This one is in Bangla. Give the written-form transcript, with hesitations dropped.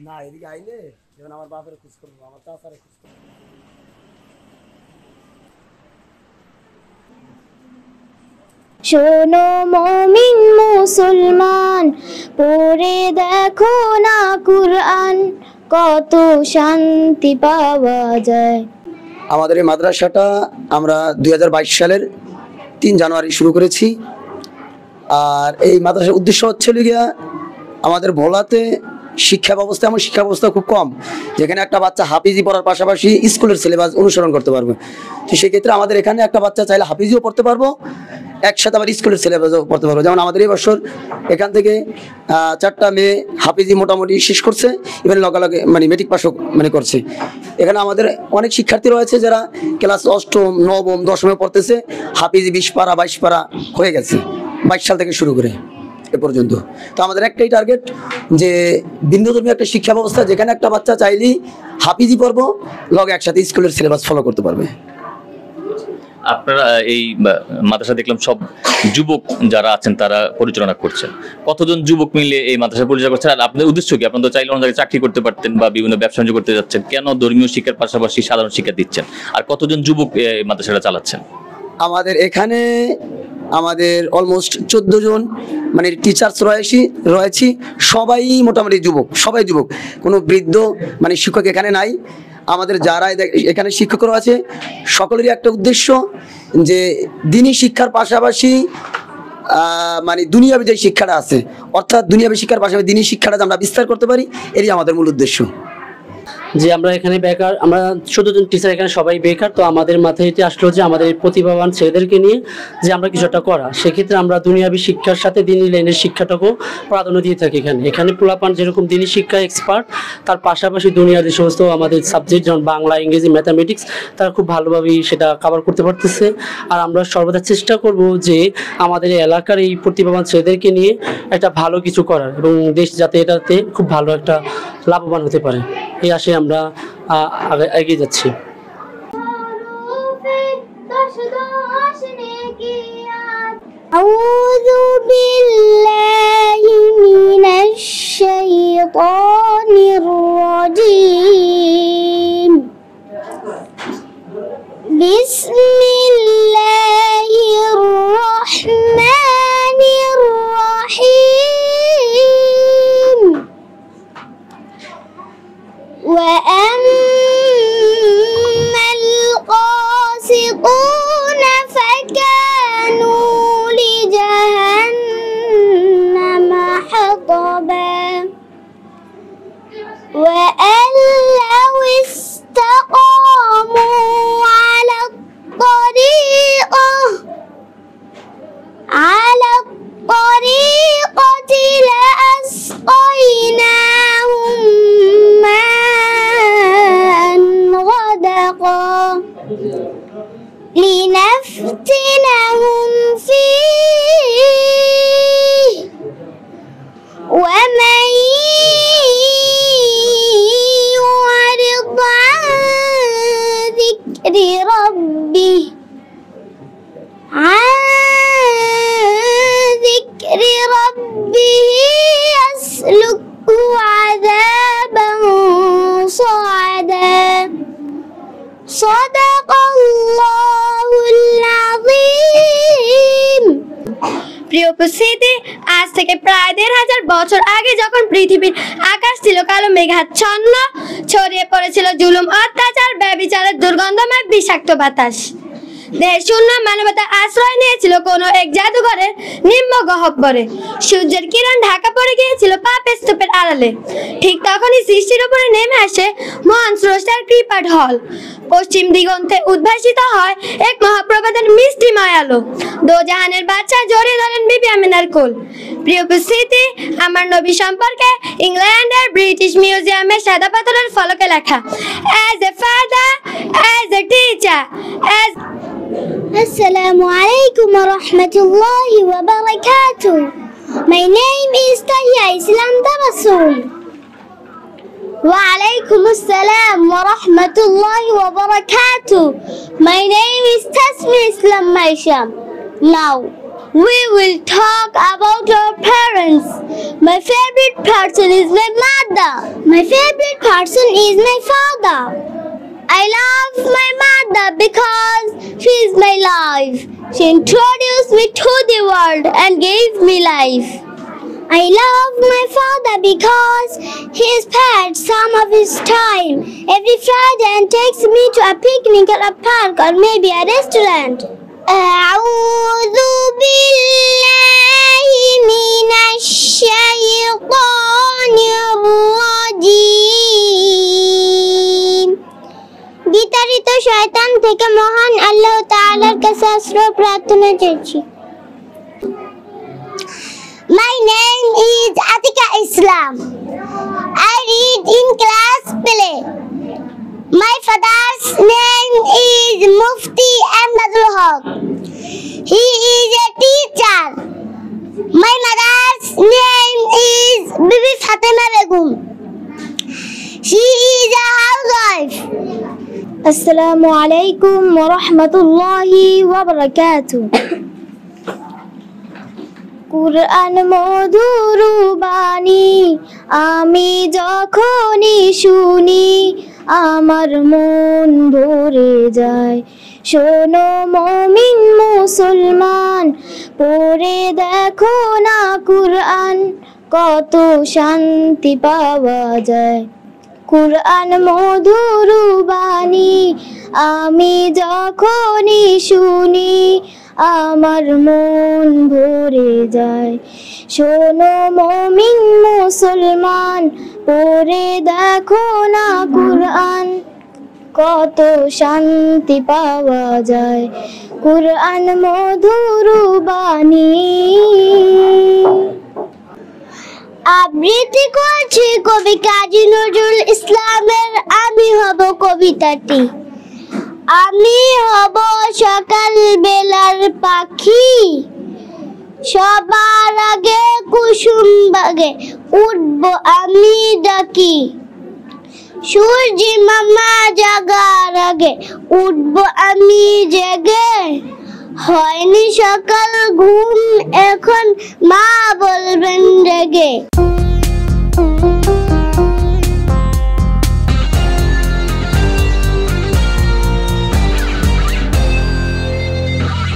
না এদিকে আইলে যেমন আমার বাপের খোঁজ করবো, আমার চাচারে খোঁজ করবো। শোনো মুমিন মুসলমান, পড়ে দেখো না কুরআন, কত শান্তি পাওয়া যায়। আমাদের এই মাদ্রাসাটা আমরা 2022 সালের 3 জানুয়ারি শুরু করেছি। আর এই মাদ্রাসার উদ্দেশ্য হচ্ছে গিয়া আমাদের ভোলাতে শিক্ষা ব্যবস্থা, এমন শিক্ষা ব্যবস্থা খুব কম যেখানে একটা বাচ্চা হাফিজি পড়ার পাশাপাশি স্কুলের সিলেবাস অনুসরণ করতে পারবে। তো সেক্ষেত্রে আমাদের এখানে একটা বাচ্চা চাইলে হাফিজিও পড়তে পারবো, একসাথে আবার স্কুলের সিলেবাসও পড়তে পারবো। যেমন আমাদের এই বছর এখান থেকে 4টা মেয়ে হাফিজি মোটামুটি শেষ করছে, ইভেন লগালগে মেট্রিক পাসও করছে। এখানে আমাদের অনেক শিক্ষার্থী রয়েছে যারা ক্লাস 8ম, 9ম, 10মে পড়তেছে, হাফিজি 20 পারা 22 পারা হয়ে গেছে 22 সাল থেকে শুরু করে এ পর্যন্ত। তো আমাদের একটাই টার্গেট যে বিন্দুধর্মী একটা শিক্ষা ব্যবস্থা যেখানে একটা বাচ্চা চাইলেই হাফিজি পড়বো, লগে একসাথে স্কুলের সিলেবাস ফলো করতে পারবে। আপনারা এই মাদ্রাসা দেখলাম সব যুবক যারা আছেন তারা পরিচালনা করছেন, কতজন যুবক মিলে এই মাদ্রাসা পরিচালনা করছেন? আর আপনাদের উদ্দেশ্য কি? আপনারা তো চাইলে অন্য জায়গায় চাকরি করতে পারতেন বা বিভিন্ন ব্যবসা বাণিজ্য করতে যাচ্ছেন, কেন ধর্মীয় শিক্ষার পাশাপাশি সাধারণ শিক্ষা দিচ্ছেন? আর কতজন যুবক এই মাদ্রাসাটা চালাচ্ছেন? আমাদের এখানে আমাদের অলমোস্ট 14 জন টিচার্স রয়েছি, সবাই মোটামুটি যুবক, সবাই যুবক, কোনো বৃদ্ধ শিক্ষক এখানে নাই। আমাদের যারা এখানে শিক্ষকরা আছে সকলেরই একটা উদ্দেশ্য যে দিনী শিক্ষার পাশাপাশি দুনিয়াবী যে শিক্ষাটা আছে, অর্থাৎ দুনিয়াবী শিক্ষার পাশাপাশি দিনী শিক্ষাটা আমরা বিস্তার করতে পারি, এরই আমাদের মূল উদ্দেশ্য। যে আমরা এখানে বেকার, আমরা 14 জন টিচার এখানে সবাই বেকার। তো আমাদের মাথায় এটি আসলো যে আমাদের প্রতিভাবান ছেলেদেরকে নিয়ে যে আমরা কিছু একটা করা। সেক্ষেত্রে আমরা দুনিয়াবী শিক্ষার সাথে দিনী লাইনের শিক্ষাটাকেও প্রাধান্য দিয়ে থাকি। এখানে পোলাপান যেরকম দিনী শিক্ষা এক্সপার্ট, তার পাশাপাশি দুনিয়ার যে সমস্ত আমাদের সাবজেক্ট যেমন বাংলা, ইংরেজি, ম্যাথামেটিক্স, তারা খুব ভালোভাবেই সেটা কভার করতে পারতেছে। আর আমরা সর্বদা চেষ্টা করব যে আমাদের এলাকার এই প্রতিভাবান ছেলেদেরকে নিয়ে একটা ভালো কিছু করার, এবং দেশ যাতে এটাতে খুব ভালো একটা লাভবান হতে পারে, এই আশায় আমরা এগিয়ে যাচ্ছি। আউযু বিল্লাহি মিনাশ শাইতানির রাজীম। বিসমিল্লাহির রাহমানির রাহিম। وأما القاسطون فكانوا لجهنم حطبا وأن لو استقاموا على الطريقة لأسقيناهم ماء غدقا لنفتنهم فيه ومن يعرض عن ذكر ربه يسلكه عذابا صعدا صدق الله العظيم। প্রিয় উপস্থিতি, আজ থেকে প্রায় 1500 বছর আগে যখন পৃথিবীর আকাশ ছিল কালো মেঘাচ্ছন্ন, ছড়িয়ে পড়েছিল জুলুম, অত্যাচার, ব্যভিচারের দুর্গন্ধময় বিষাক্ত বাতাস, দেশ শূন্য মানবতা আশ্রয় নিয়েছিল কোনো এক জাদুঘরের নিম্ন গহ্বরে, সূর্যের কিরণ ঢাকা পড়ে গিয়েছিল পাপের স্তূপের আড়ালে। ঠিক তখনই সৃষ্টির উপরে নেমে আসে মহান স্রষ্টার কৃপা ঢল। পশ্চিম দিগন্তে উদ্ভাসিত হয় এক মহাপ্রভাতের মিষ্টিময় আলো। দোজাহানের বাদশা জড়িয়ে ধরেন বিবি আমিনার কোল। প্রিয় উপস্থিতি, আমার নবী সম্পর্কে ইংল্যান্ডের ব্রিটিশ মিউজিয়ামের সাদা পাথরের ফলকে লেখা, as a father, as a teacher, as Assalamu alaikum wa rahmatullahi wa barakatuh. My name is Tahia Islam Tabassum. Wa alaikum assalam wa rahmatullahi wa barakatuh. My name is Tasmi Islam Maisham. Now, we will talk about our parents. My favorite person is my mother. My favorite person is my father. I love my mother because she is my life. She introduced me to the world and gave me life. I love my father because he spared some of his time every Friday and takes me to a picnic at a park or maybe a restaurant. أعوذ بالله من الشيطان الرجيم. বিতাড়িত শয়তান থেকে মহান আল্লাহ তাআলার কাছে আশ্রয় প্রার্থনা করছি। My name is Atika Islam. I read in class play. My father's name is Mufti Ahmadul Haq. He is a teacher. My mother's name is Bibi Fatima Begum. She is a housewife. Assalamu alaikum wa rahmatullahi wa barakatuh. কুরআন মধুর বাণী আমি যখনই শুনি আমার মন ভরে যায়। শোনো মুমিন মুসলমান, পড়ে দেখো না কুরআন, কত শান্তি পাওয়া যায়। কুরআন মধুর বাণী আমি যখনই শুনি আমার মন ভরে যায়। শোনো মুমিন মুসলমান, পড়ে দেখো না কুরআন, কত শান্তি পাওয়া যায়। কুরআন মধুর বাণী। আবৃত্তি করছি কবি কাজী নজরুল ইসলামের আমি হব কবিতাটি। আমি হব সকাল বেলার পাখি, সবার আগে কুসুম বাগে উঠব আমি ডাকি। সূর্যি মামা জাগার আগে উঠব আমি জেগে, হয়নি সকাল ঘুম এখন মা বলবেন জেগে।